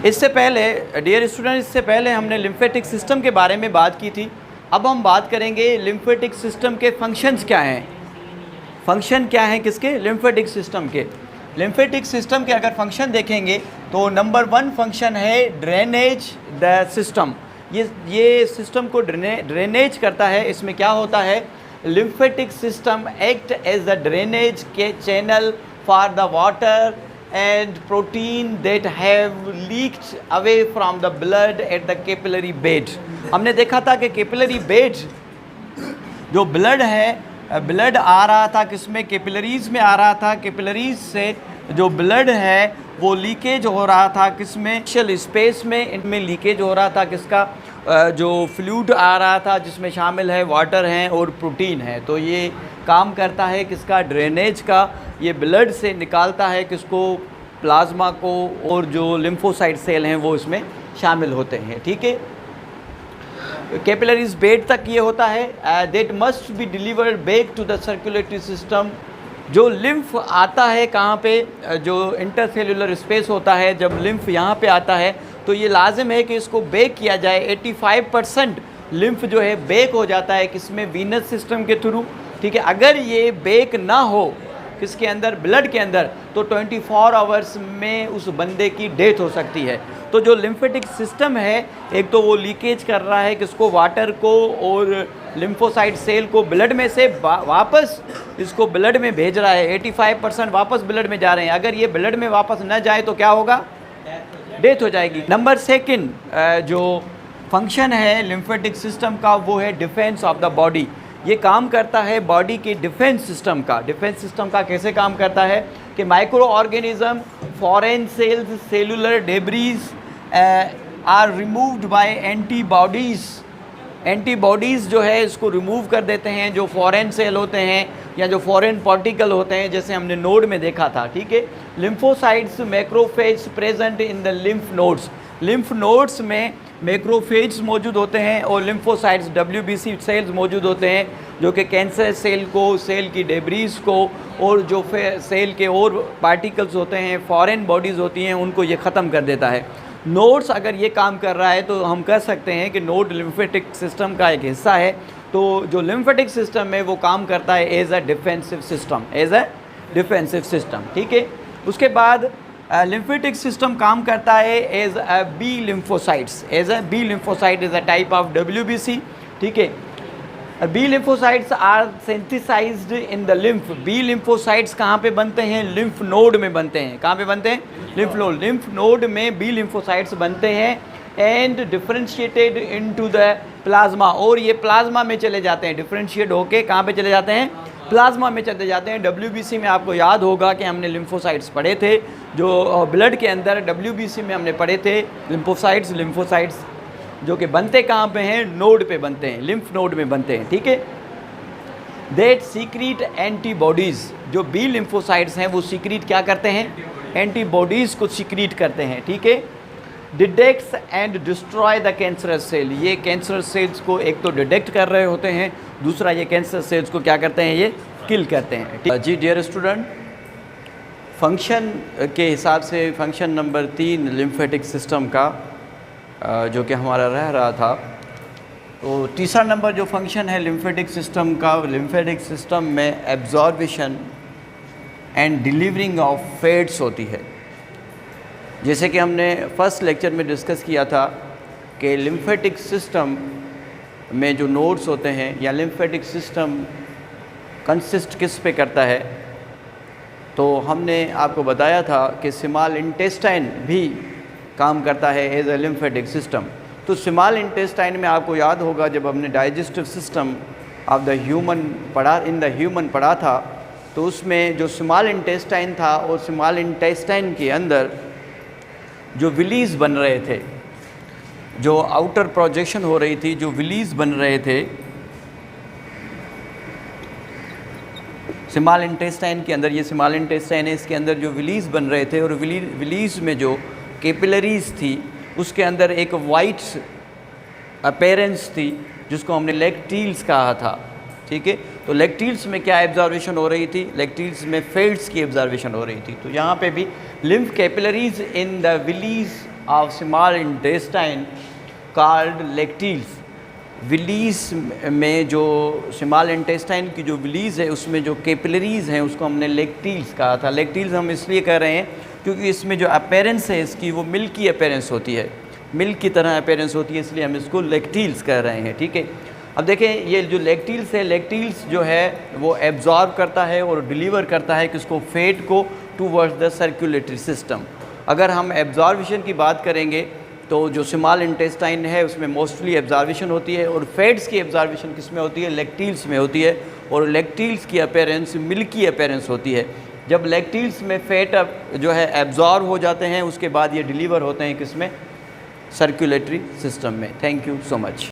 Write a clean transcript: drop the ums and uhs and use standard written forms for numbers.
इससे पहले dear student, इससे पहले हमने लिम्फेटिक सिस्टम के बारे में बात की थी। अब हम बात करेंगे लिम्फेटिक सिस्टम के फंक्शंस क्या हैं। फंक्शन क्या हैं किसके? लिम्फेटिक सिस्टम के। लिम्फेटिक सिस्टम के अगर फंक्शन देखेंगे तो नंबर 1 फंक्शन है ड्रेनेज द सिस्टम। ये सिस्टम को ड्रेनेज करता है। इसमें क्या होता है? Lymphatic system act as the drainage के channel for the water and protein that have leaked away from the blood at the capillary bed। हमने देखा था कि कैपिलरी बेड जो ब्लड है, ब्लड आ रहा था किसमें? कैपिलरीज में आ रहा था। कैपिलरीज से जो ब्लड है वो लीकेज हो रहा था किसमें? शेल स्पेस में। इनमें लीकेज हो रहा था किसका? जो फ्लूइड आ रहा था जिसमें शामिल है वाटर हैं और प्रोटीन है। तो ये काम करता है किसका? ड्रेनेज का। ये ब्लड से निकालता है किसको? प्लाज्मा को, और जो लिम्फोसाइट सेल हैं वो इसमें शामिल होते हैं। ठीक है, कैपिलरीज बेड तक ये होता है। That must be delivered back to the circulatory system. जो लिम्फ आता है कहाँ पे? जो इंटरसेल्युलर स्पेस होता है, जब लिम्फ यहाँ पे आता है तो ये लाजिम है कि इसको बेक किया जाए। 85% लिम्फ जो है बेक हो जाता है किसमें? वीनस सिस्टम के थ्रू। ठीक है, अगर ये बेक ना हो किसके अंदर? ब्लड के अंदर, तो 24 आवर्स में उस बंदे की डेथ हो सकती है। तो जो लिम्फेटिक सिस्टम है, एक तो वो लीकेज कर रहा है किसको? वाटर को और लिम्फोसाइट सेल को ब्लड में से वापस इसको ब्लड में भेज रहा है। 85% वापस ब्लड में जा रहे हैं। अगर ये ब्लड में वापस न जाए तो क्या होगा? डेथ हो जाएगी। नंबर 2 जो फंक्शन है लिम्फेटिक सिस्टम का वो है डिफेंस ऑफ द बॉडी। ये काम करता है बॉडी के डिफेंस सिस्टम का। डिफेंस सिस्टम का कैसे काम करता है कि micro organism, foreign cells, cellular debris are removed by antibodies. Antibodies जो है इसको रिमूव कर देते हैं, जो फॉरेन सेल होते हैं या जो फॉरेन पार्टिकल होते हैं, जैसे हमने नोड में देखा था। ठीक है, lymphocytes, macrophage present in the lymph nodes. Lymph nodes में मैक्रोफेज मौजूद होते हैं और लिम्फोसाइट्स, WBC सेल्स मौजूद होते हैं, जो कि कैंसर सेल को, सेल की डेब्रीज को और जो सेल के और पार्टिकल्स होते हैं, फॉरेन बॉडीज़ होती हैं, उनको ये ख़त्म कर देता है। नोड्स अगर ये काम कर रहा है तो हम कह सकते हैं कि नोड लिम्फेटिक सिस्टम का एक हिस्सा है। तो जो लिम्फेटिक सिस्टम है वो काम करता है as a defensive system, as a defensive system. ठीक है, उसके बाद लिम्फेटिक सिस्टम काम करता है as a B lymphocytes. As a B lymphocyte is a type of WBC। ठीक है, B lymphocytes are synthesised in the lymph. B lymphocytes कहाँ पे बनते हैं? लिम्फ नोड में बनते हैं। कहाँ पे बनते हैं? Lymph node. लिम्फ नोड में बी लिम्फोसाइट्स बनते हैं and differentiated into the plasma, और ये प्लाज्मा में चले जाते हैं। डिफरेंशिएट होके कहाँ पे चले जाते हैं? प्लाज्मा में चले जाते हैं। WBC में आपको याद होगा कि हमने लिम्फोसाइट्स पढ़े थे, जो ब्लड के अंदर WBC में हमने पढ़े थे। लिम्फोसाइट्स जो कि बनते कहाँ पे हैं? नोड पे बनते हैं, लिम्फ नोड में बनते हैं। ठीक है, दैट सीक्रेट एंटीबॉडीज़। जो बी लिम्फोसाइट्स हैं वो सीक्रेट क्या करते हैं? एंटीबॉडीज़ को सीक्रेट करते हैं। ठीक है, detects and destroy the cancerous cell. ये कैंसर सेल्स को एक तो डिटेक्ट कर रहे होते हैं, दूसरा ये कैंसर सेल्स को क्या करते हैं? ये किल करते हैं। जी डियर स्टूडेंट, फंक्शन के हिसाब से फंक्शन नंबर 3 लिम्फेटिक सिस्टम का जो कि हमारा रहा था, तो तीसरा नंबर जो फंक्शन है लिम्फेटिक सिस्टम का, लिम्फेटिक सिस्टम में एब्जॉर्बिशन एंड डिलीवरिंग ऑफ फैट्स होती है। जैसे कि हमने फर्स्ट लेक्चर में डिस्कस किया था कि लिम्फेटिक सिस्टम में जो नोड्स होते हैं या लिम्फेटिक सिस्टम कंसिस्ट किस पे करता है, तो हमने आपको बताया था कि स्मॉल इंटेस्टाइन भी काम करता है एज ए लिम्फेटिक सिस्टम। तो स्मॉल इंटेस्टाइन में आपको याद होगा जब हमने digestive system of the human पढ़ा था, तो उसमें जो स्मॉल इंटेस्टाइन था और स्मॉल इंटेस्टाइन के अंदर जो विलीज बन रहे थे, जो आउटर प्रोजेक्शन हो रही थी, जो विलीज बन रहे थे स्मॉल इंटेस्टाइन के अंदर, ये स्मॉल इंटेस्टाइन है, इसके अंदर जो विलीज बन रहे थे और विलीज में जो कैपिलरीज थी उसके अंदर एक वाइट अपीयरेंस थी जिसको हमने लेक्टील्स कहा था। ठीक है, तो लेक्टील्स में क्या एब्जॉर्वेशन हो रही थी? लेक्टील्स में फैट्स की एब्जॉर्वेशन हो रही थी। तो यहाँ पे भी lymph capillaries in the villi of small intestine called lacteals. Villi में जो स्मॉल इंटेस्टाइन की जो विलीज है उसमें जो कैपिलरीज हैं उसको हमने लेक्टिल्स कहा था। लेक्टिल्स हम इसलिए कह रहे हैं क्योंकि इसमें जो अपीयरेंस है इसकी वो मिल्क की अपीयरेंस होती है, मिल्क की तरह अपीयरेंस होती है, इसलिए हम इसको लेक्टिल्स कह रहे हैं। ठीक है, अब देखें ये जो लेक्टिल्स है, लेक्टिल्स जो है वो एब्जॉर्ब करता है और डिलीवर करता है किसको, फैट को टूवर्ड्स द सर्कुलेटरी सिस्टम। अगर हम एब्जॉर्बिशन की बात करेंगे तो जो स्मॉल इंटेस्टाइन है उसमें मोस्टली एब्जॉर्बिशन होती है और फैट्स की एब्जॉर्बिशन किस में होती है, लेक्टिल्स में होती है, और लेक्टिल्स की अपीयरेंस मिल्की अपीयरेंस होती है। जब लेक्टिल्स में फैट जो है एब्जॉर्ब हो जाते हैं उसके बाद ये डिलीवर होते हैं किस में, सर्कुलेटरी सिस्टम में। Thank you so much.